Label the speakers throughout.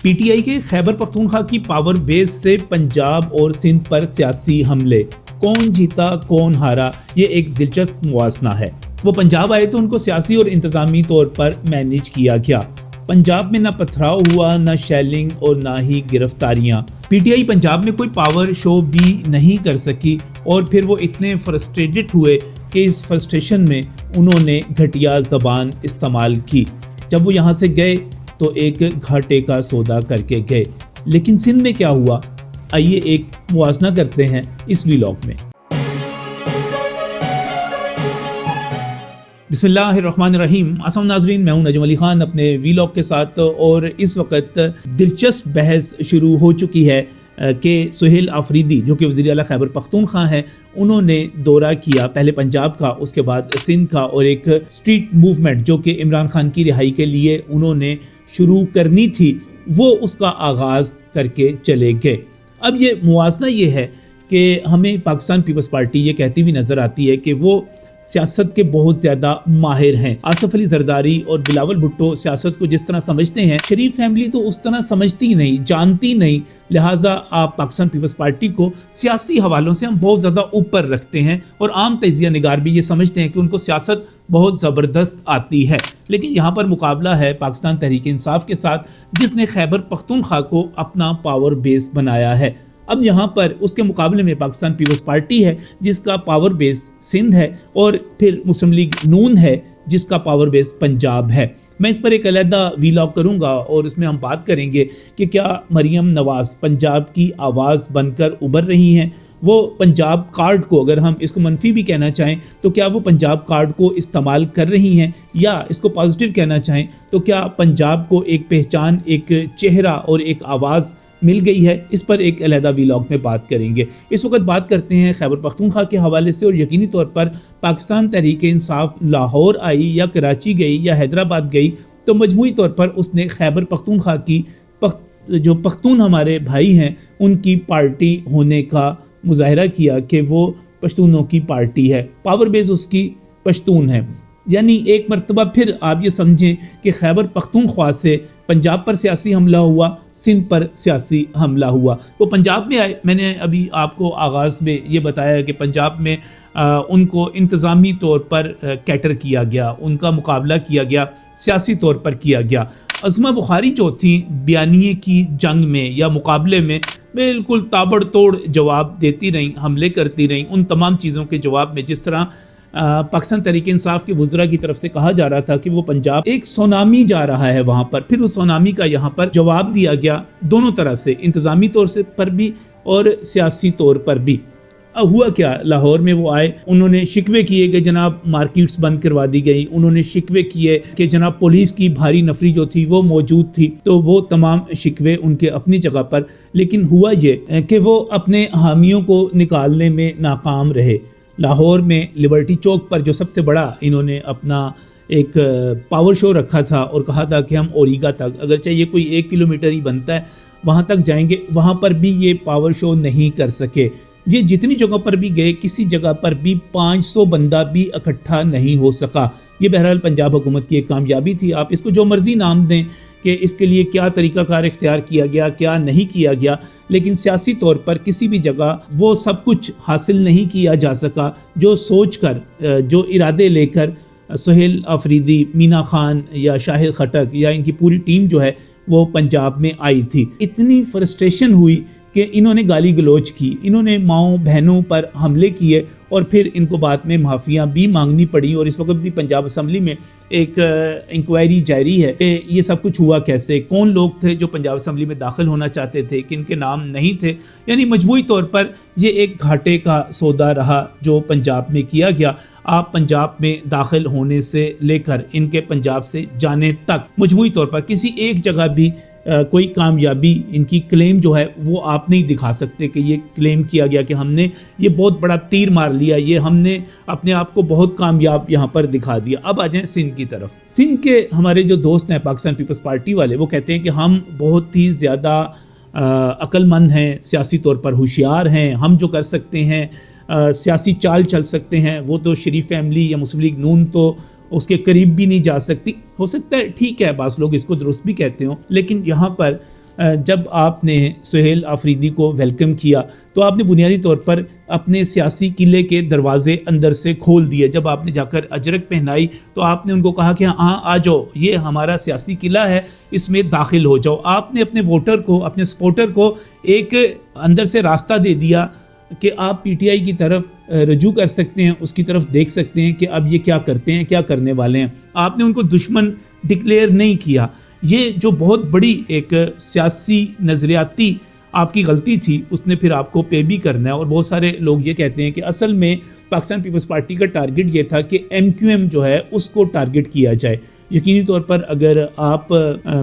Speaker 1: P T I کے خیبر پختونخوا کی power بیس سے پنجاب اور سندھ پر سیاسی حملے، کون جیتا کون ہارا، یہ ایک دلچسپ موازنہ ہے۔ وہ پنجاب آئے تو ان کو سیاسی اور انتظامی طور پر مینیج کیا گیا۔ پنجاب میں نہ پتھراؤ ہوا، نہ شیلنگ اور نہ ہی گرفتاریاں۔ پی ٹی آئی پنجاب میں کوئی پاور شو بھی نہیں کر سکی اور پھر وہ اتنے فرسٹریٹڈ ہوئے کہ اس فرسٹریشن میں انہوں نے گھٹیا زبان استعمال کی۔ جب وہ یہاں سے گئے تو ایک گھاٹے کا سودا کر کے گئے۔ لیکن سندھ میں کیا ہوا، آئیے ایک موازنہ کرتے ہیں اس ویلاگ میں۔ بسم اللہ الرحمن الرحیم۔ السلام ناظرین، میں ہوں نجم علی خان اپنے ویلاگ کے ساتھ، اور اس وقت دلچسپ بحث شروع ہو چکی ہے کہ سہیل آفریدی جو کہ وزیر اعلیٰ خیبر پختونخوا ہیں، انہوں نے دورہ کیا پہلے پنجاب کا، اس کے بعد سندھ کا، اور ایک اسٹریٹ موومنٹ جو کہ عمران خان کی رہائی کے لیے انہوں نے شروع کرنی تھی، وہ اس کا آغاز کر کے چلے گئے۔ اب یہ موازنہ یہ ہے کہ ہمیں پاکستان پیپلز پارٹی یہ کہتی ہوئی نظر آتی ہے کہ وہ سیاست کے بہت زیادہ ماہر ہیں۔ آصف علی زرداری اور بلاول بھٹو سیاست کو جس طرح سمجھتے ہیں، شریف فیملی تو اس طرح سمجھتی نہیں، جانتی نہیں، لہٰذا آپ پاکستان پیپلز پارٹی کو سیاسی حوالوں سے ہم بہت زیادہ اوپر رکھتے ہیں، اور عام تجزیہ نگار بھی یہ سمجھتے ہیں کہ ان کو سیاست بہت زبردست آتی ہے۔ لیکن یہاں پر مقابلہ ہے پاکستان تحریک انصاف کے ساتھ، جس نے خیبر پختونخوا کو اپنا پاور بیس بنایا ہے۔ اب یہاں پر اس کے مقابلے میں پاکستان پیپلز پارٹی ہے جس کا پاور بیس سندھ ہے، اور پھر مسلم لیگ نون ہے جس کا پاور بیس پنجاب ہے۔ میں اس پر ایک علیحدہ ویلاگ کروں گا اور اس میں ہم بات کریں گے کہ کیا مریم نواز پنجاب کی آواز بن کر ابھر رہی ہیں۔ وہ پنجاب کارڈ کو، اگر ہم اس کو منفی بھی کہنا چاہیں تو کیا وہ پنجاب کارڈ کو استعمال کر رہی ہیں، یا اس کو پازیٹیو کہنا چاہیں تو کیا پنجاب کو ایک پہچان، ایک چہرہ اور ایک آواز مل گئی ہے۔ اس پر ایک علیحدہ ویلاگ میں بات کریں گے۔ اس وقت بات کرتے ہیں خیبر پختونخوا کے حوالے سے، اور یقینی طور پر پاکستان تحریک انصاف لاہور آئی یا کراچی گئی یا حیدرآباد گئی تو مجموعی طور پر اس نے خیبر پختونخوا کی جو پختون ہمارے بھائی ہیں ان کی پارٹی ہونے کا مظاہرہ کیا کہ وہ پشتونوں کی پارٹی ہے، پاور بیس اس کی پشتون ہے۔ یعنی ایک مرتبہ پھر آپ یہ سمجھیں کہ خیبر پختونخوا سے پنجاب پر سیاسی حملہ ہوا، سندھ پر سیاسی حملہ ہوا۔ وہ پنجاب میں آئے، میں نے ابھی آپ کو آغاز میں یہ بتایا کہ پنجاب میں ان کو انتظامی طور پر کیٹر کیا گیا، ان کا مقابلہ کیا گیا، سیاسی طور پر کیا گیا۔ عظمہ بخاری جو تھیں بیانیے کی جنگ میں یا مقابلے میں بالکل تابڑ توڑ جواب دیتی رہیں، حملے کرتی رہیں، ان تمام چیزوں کے جواب میں جس طرح پاکستان تحریک انصاف کے وزراء کی طرف سے کہا جا رہا تھا کہ وہ پنجاب ایک سونامی جا رہا ہے وہاں پر، پھر اس سونامی کا یہاں پر جواب دیا گیا دونوں طرح سے، انتظامی طور سے پر بھی اور سیاسی طور پر بھی۔ اب ہوا کیا، لاہور میں وہ آئے، انہوں نے شکوے کیے کہ جناب مارکیٹس بند کروا دی گئی، انہوں نے شکوے کیے کہ جناب پولیس کی بھاری نفری جو تھی وہ موجود تھی، تو وہ تمام شکوے ان کے اپنی جگہ پر، لیکن ہوا یہ کہ وہ اپنے حامیوں کو نکالنے میں ناکام رہے۔ لاہور میں لبرٹی چوک پر جو سب سے بڑا انہوں نے اپنا ایک پاور شو رکھا تھا اور کہا تھا کہ ہم اوریگا تک، اگرچہ یہ کوئی 1 کلومیٹر ہی بنتا ہے، وہاں تک جائیں گے، وہاں پر بھی یہ پاور شو نہیں کر سکے۔ یہ جتنی جگہ پر بھی گئے، کسی جگہ پر بھی 500 بندہ بھی اکٹھا نہیں ہو سکا۔ یہ بہرحال پنجاب حکومت کی ایک کامیابی تھی، آپ اس کو جو مرضی نام دیں کہ اس کے لیے کیا طریقہ کار اختیار کیا گیا، کیا نہیں کیا گیا، لیکن سیاسی طور پر کسی بھی جگہ وہ سب کچھ حاصل نہیں کیا جا سکا جو سوچ کر، جو ارادے لے کر سہیل آفریدی، مینا خان یا شاہد خٹک یا ان کی پوری ٹیم جو ہے وہ پنجاب میں آئی تھی۔ اتنی فرسٹریشن ہوئی کہ انہوں نے گالی گلوچ کی، انہوں نے ماؤں بہنوں پر حملے کیے، اور پھر ان کو بعد میں معافیاں بھی مانگنی پڑی، اور اس وقت بھی پنجاب اسمبلی میں ایک انکوائری جاری ہے کہ یہ سب کچھ ہوا کیسے، کون لوگ تھے جو پنجاب اسمبلی میں داخل ہونا چاہتے تھے، کن کے نام نہیں تھے۔ یعنی مجموعی طور پر یہ ایک گھاٹے کا سودا رہا جو پنجاب میں کیا گیا۔ آپ پنجاب میں داخل ہونے سے لے کر ان کے پنجاب سے جانے تک مجموعی طور پر کسی ایک جگہ بھی کوئی کامیابی ان کی کلیم جو ہے وہ آپ نہیں دکھا سکتے کہ یہ کلیم کیا گیا کہ ہم نے یہ بہت بڑا تیر مار لیا، یہ ہم نے اپنے آپ کو بہت کامیاب یہاں پر دکھا دیا۔ اب آ جائیں سندھ کی طرف۔ سندھ کے ہمارے جو دوست ہیں پاکستان پیپلز پارٹی والے، وہ کہتے ہیں کہ ہم بہت ہی زیادہ عقل مند ہیں، سیاسی طور پر ہوشیار ہیں، ہم جو کر سکتے ہیں سیاسی چال چل سکتے ہیں، وہ تو شریف فیملی یا مسلم لیگ نون تو اس کے قریب بھی نہیں جا سکتی۔ ہو سکتا ہے ٹھیک ہے، بعض لوگ اس کو درست بھی کہتے ہوں، لیکن یہاں پر جب آپ نے سہیل آفریدی کو ویلکم کیا تو آپ نے بنیادی طور پر اپنے سیاسی قلعے کے دروازے اندر سے کھول دیے. جب آپ نے جا کر اجرک پہنائی تو آپ نے ان کو کہا کہ ہاں آ جاؤ, یہ ہمارا سیاسی قلعہ ہے, اس میں داخل ہو جاؤ. آپ نے اپنے ووٹر کو, اپنے سپورٹر کو ایک اندر سے راستہ دے دیا کہ آپ پی ٹی آئی کی طرف رجوع کر سکتے ہیں, اس کی طرف دیکھ سکتے ہیں کہ اب یہ کیا کرتے ہیں, کیا کرنے والے ہیں. آپ نے ان کو دشمن ڈکلیئر نہیں کیا. یہ جو بہت بڑی ایک سیاسی نظریاتی آپ کی غلطی تھی, اس نے پھر آپ کو پے بھی کرنا ہے. اور بہت سارے لوگ یہ کہتے ہیں کہ اصل میں پاکستان پیپلز پارٹی کا ٹارگٹ یہ تھا کہ ایم کیو ایم جو ہے اس کو ٹارگٹ کیا جائے. یقینی طور پر اگر آپ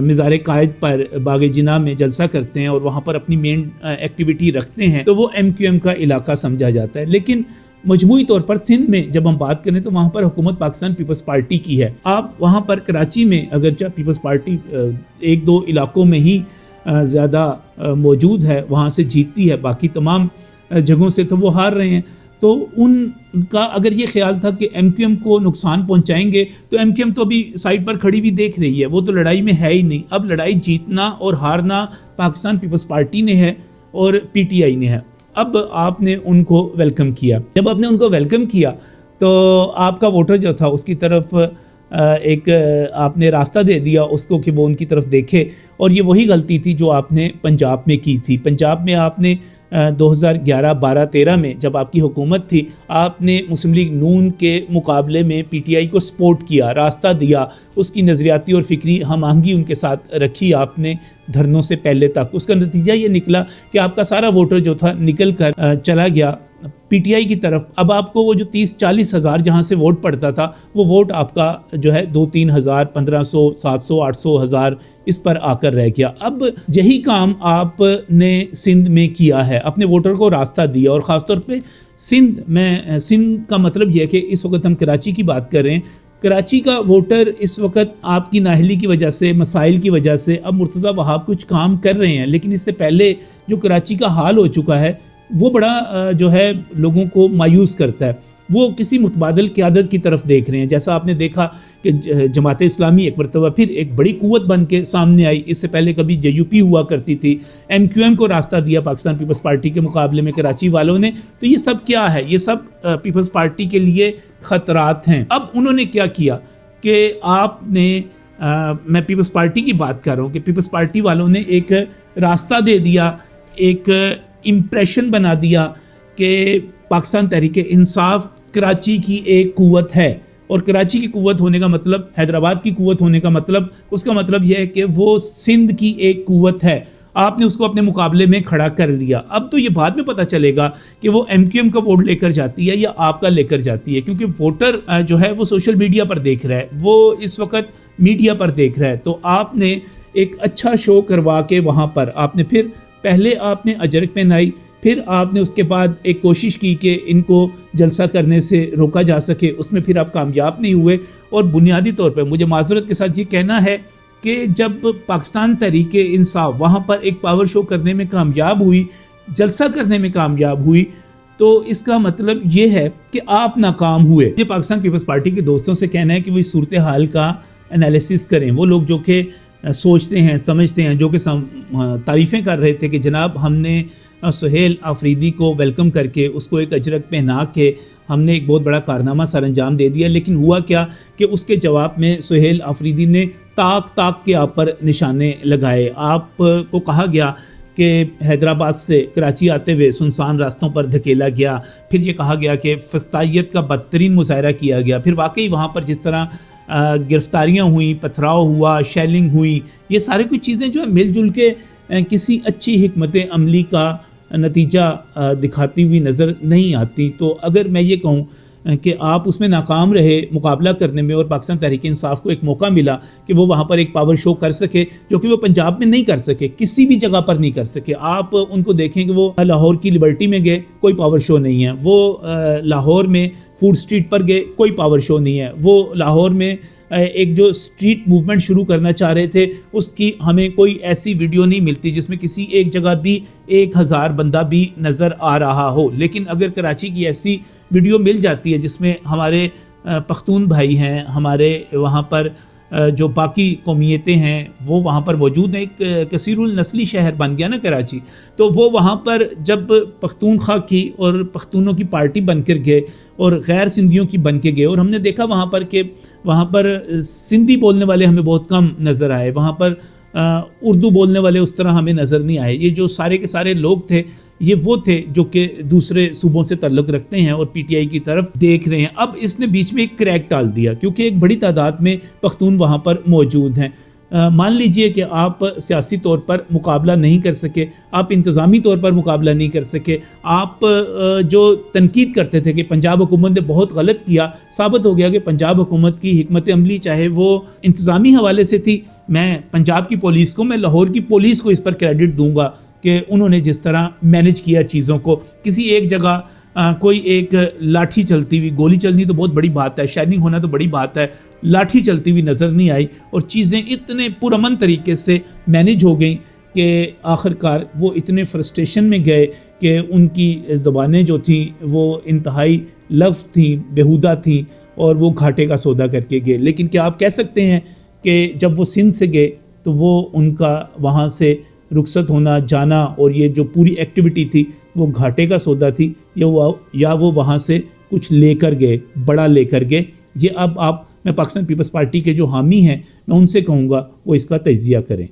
Speaker 1: مزار قائد پر باغ جناح میں جلسہ کرتے ہیں اور وہاں پر اپنی مین ایکٹیویٹی رکھتے ہیں تو وہ ایم کیو ایم کا علاقہ سمجھا جاتا ہے. لیکن مجموعی طور پر سندھ میں جب ہم بات کریں تو وہاں پر حکومت پاکستان پیپلز پارٹی کی ہے. آپ وہاں پر کراچی میں اگرچہ پیپلز پارٹی ایک دو علاقوں میں ہی زیادہ موجود ہے, وہاں سے جیتتی ہے, باقی تمام جگہوں سے تو وہ ہار رہے ہیں. تو ان کا اگر یہ خیال تھا کہ ایم کیو ایم کو نقصان پہنچائیں گے تو ایم کیو ایم تو ابھی سائڈ پر کھڑی ہوئی دیکھ رہی ہے, وہ تو لڑائی میں ہے ہی نہیں. اب لڑائی جیتنا اور ہارنا پاکستان پیپلز پارٹی نے ہے اور پی ٹی آئی نے ہے. اب آپ نے ان کو ویلکم کیا. جب آپ نے ان کو ویلکم کیا تو آپ کا ووٹر جو تھا اس کی طرف ایک آپ نے راستہ دے دیا اس کو کہ وہ ان کی طرف دیکھے. اور یہ وہی غلطی تھی جو آپ نے پنجاب میں کی تھی. پنجاب میں آپ نے 2011 12 13 میں جب آپ کی حکومت تھی, آپ نے مسلم لیگ نون کے مقابلے میں پی ٹی آئی کو سپورٹ کیا, راستہ دیا, اس کی نظریاتی اور فکری ہم آہنگی ان کے ساتھ رکھی آپ نے دھرنوں سے پہلے تک. اس کا نتیجہ یہ نکلا کہ آپ کا سارا ووٹر جو تھا نکل کر چلا گیا پی ٹی آئی کی طرف. اب آپ کو وہ جو 30-40 ہزار جہاں سے ووٹ پڑتا تھا وہ ووٹ آپ کا جو ہے 2-3 ہزار 1500 700 800 ہزار اس پر آ کر رہ گیا. اب یہی کام آپ نے سندھ میں کیا ہے, اپنے ووٹر کو راستہ دیا. اور خاص طور پہ سندھ کا مطلب یہ ہے کہ اس وقت ہم کراچی کی بات کر رہے ہیں. کراچی کا ووٹر اس وقت آپ کی نااہلی کی وجہ سے, مسائل کی وجہ سے اب مرتضیٰ وہاب کچھ کام کر رہے ہیں, لیکن اس سے پہلے جو کراچی کا حال ہو چکا ہے وہ بڑا جو ہے لوگوں کو مایوس کرتا ہے. وہ کسی متبادل قیادت کی طرف دیکھ رہے ہیں. جیسا آپ نے دیکھا کہ جماعت اسلامی ایک مرتبہ پھر ایک بڑی قوت بن کے سامنے آئی. اس سے پہلے کبھی جے یو پی ہوا کرتی تھی. ایم کیو ایم کو راستہ دیا پاکستان پیپلز پارٹی کے مقابلے میں کراچی والوں نے. تو یہ سب کیا ہے؟ یہ سب پیپلز پارٹی کے لیے خطرات ہیں. اب انہوں نے کیا کیا کہ آپ نے میں پیپلز پارٹی کی بات کر رہا ہوں کہ پیپلز پارٹی والوں نے ایک راستہ دے دیا, ایک امپریشن بنا دیا کہ پاکستان تحریک انصاف کراچی کی ایک قوت ہے. اور کراچی کی قوت ہونے کا مطلب, حیدرآباد کی قوت ہونے کا مطلب, اس کا مطلب یہ ہے کہ وہ سندھ کی ایک قوت ہے. آپ نے اس کو اپنے مقابلے میں کھڑا کر لیا. اب تو یہ بعد میں پتہ چلے گا کہ وہ ایم کیو ایم کا ووٹ لے کر جاتی ہے یا آپ کا لے کر جاتی ہے, کیونکہ ووٹر جو ہے وہ سوشل میڈیا پر دیکھ رہا ہے, وہ اس وقت میڈیا پر دیکھ رہا ہے. تو آپ نے ایک اچھا شو کروا کے وہاں پر آپ نے پھر پہلے آپ نے اجرک پہنائی, پھر آپ نے اس کے بعد ایک کوشش کی کہ ان کو جلسہ کرنے سے روکا جا سکے. اس میں پھر آپ کامیاب نہیں ہوئے. اور بنیادی طور پر مجھے معذرت کے ساتھ یہ کہنا ہے کہ جب پاکستان تحریک انصاف وہاں پر ایک پاور شو کرنے میں کامیاب ہوئی, جلسہ کرنے میں کامیاب ہوئی, تو اس کا مطلب یہ ہے کہ آپ ناکام ہوئے. یہ پاکستان پیپلز پارٹی کے دوستوں سے کہنا ہے کہ وہ اس صورتحال کا انالیسس کریں. وہ لوگ جو کہ سوچتے ہیں, سمجھتے ہیں, جو کہ تعریفیں کر رہے تھے کہ جناب ہم نے سہیل آفریدی کو ویلکم کر کے اس کو ایک اجرک پہنا کے ہم نے ایک بہت بڑا کارنامہ سر انجام دے دیا, لیکن ہوا کیا کہ اس کے جواب میں سہیل آفریدی نے تاک کے آپ پر نشانے لگائے. آپ کو کہا گیا کہ حیدرآباد سے کراچی آتے ہوئے سنسان راستوں پر دھکیلا گیا. پھر یہ کہا گیا کہ فسطائیت کا بدترین مظاہرہ کیا گیا. پھر واقعی وہاں پر جس طرح گرفتاریاں ہوئیں, پتھراؤ ہوا, شیلنگ ہوئی, یہ سارے کچھ چیزیں جو ہے مل جل کے کسی اچھی حکمت عملی کا نتیجہ دکھاتی ہوئی نظر نہیں آتی. تو اگر میں یہ کہوں کہ آپ اس میں ناکام رہے مقابلہ کرنے میں, اور پاکستان تحریک انصاف کو ایک موقع ملا کہ وہ وہاں پر ایک پاور شو کر سکے, جو کہ وہ پنجاب میں نہیں کر سکے, کسی بھی جگہ پر نہیں کر سکے. آپ ان کو دیکھیں کہ وہ لاہور کی لبرٹی میں گئے, کوئی پاور شو نہیں ہے. وہ لاہور میں فوڈ سٹریٹ پر گئے, کوئی پاور شو نہیں ہے. وہ لاہور میں ایک جو سٹریٹ موومنٹ شروع کرنا چاہ رہے تھے, اس کی ہمیں کوئی ایسی ویڈیو نہیں ملتی جس میں کسی ایک جگہ بھی 1000 بندہ بھی نظر آ رہا ہو. لیکن اگر کراچی کی ایسی ویڈیو مل جاتی ہے جس میں ہمارے پختون بھائی ہیں, ہمارے وہاں پر جو باقی قومیتیں ہیں وہ وہاں پر موجود ہیں. ایک کثیر النسلی شہر بن گیا نا کراچی, تو وہ وہاں پر جب پختونخوا کی اور پختونوں کی پارٹی بن کر گئے اور غیر سندھیوں کی بن کے گئے, اور ہم نے دیکھا وہاں پر کہ وہاں پر سندھی بولنے والے ہمیں بہت کم نظر آئے, وہاں پر اردو بولنے والے اس طرح ہمیں نظر نہیں آئے. یہ جو سارے کے سارے لوگ تھے یہ وہ تھے جو کہ دوسرے صوبوں سے تعلق رکھتے ہیں اور پی ٹی آئی کی طرف دیکھ رہے ہیں. اب اس نے بیچ میں ایک کریک ڈال دیا کیونکہ ایک بڑی تعداد میں پختون وہاں پر موجود ہیں. مان لیجئے کہ آپ سیاسی طور پر مقابلہ نہیں کر سکے, آپ انتظامی طور پر مقابلہ نہیں کر سکے, آپ جو تنقید کرتے تھے کہ پنجاب حکومت نے بہت غلط کیا, ثابت ہو گیا کہ پنجاب حکومت کی حکمت عملی چاہے وہ انتظامی حوالے سے تھی. میں پنجاب کی پولیس کو, میں لاہور کی پولیس کو اس پر کریڈٹ دوں گا کہ انہوں نے جس طرح مینج کیا چیزوں کو. کسی ایک جگہ کوئی ایک لاٹھی چلتی ہوئی, گولی چلنی تو بہت بڑی بات ہے, شائننگ ہونا تو بڑی بات ہے, لاٹھی چلتی ہوئی نظر نہیں آئی اور چیزیں اتنے پرامن طریقے سے مینج ہو گئیں کہ آخرکار وہ اتنے فرسٹریشن میں گئے کہ ان کی زبانیں جو تھیں وہ انتہائی لفظ تھیں, بیہودہ تھیں اور وہ گھاٹے کا سودا کر کے گئے. لیکن کیا آپ کہہ سکتے ہیں کہ جب وہ سندھ سے گئے تو وہ ان کا وہاں سے رخصت ہونا, جانا اور یہ جو پوری ایکٹیویٹی تھی وہ گھاٹے کا سودا تھی, یا وہ وہاں سے کچھ لے کر گئے, بڑا لے کر گئے؟ یہ اب میں پاکستان پیپلز پارٹی کے جو حامی ہیں میں ان سے کہوں گا وہ اس کا تجزیہ کریں.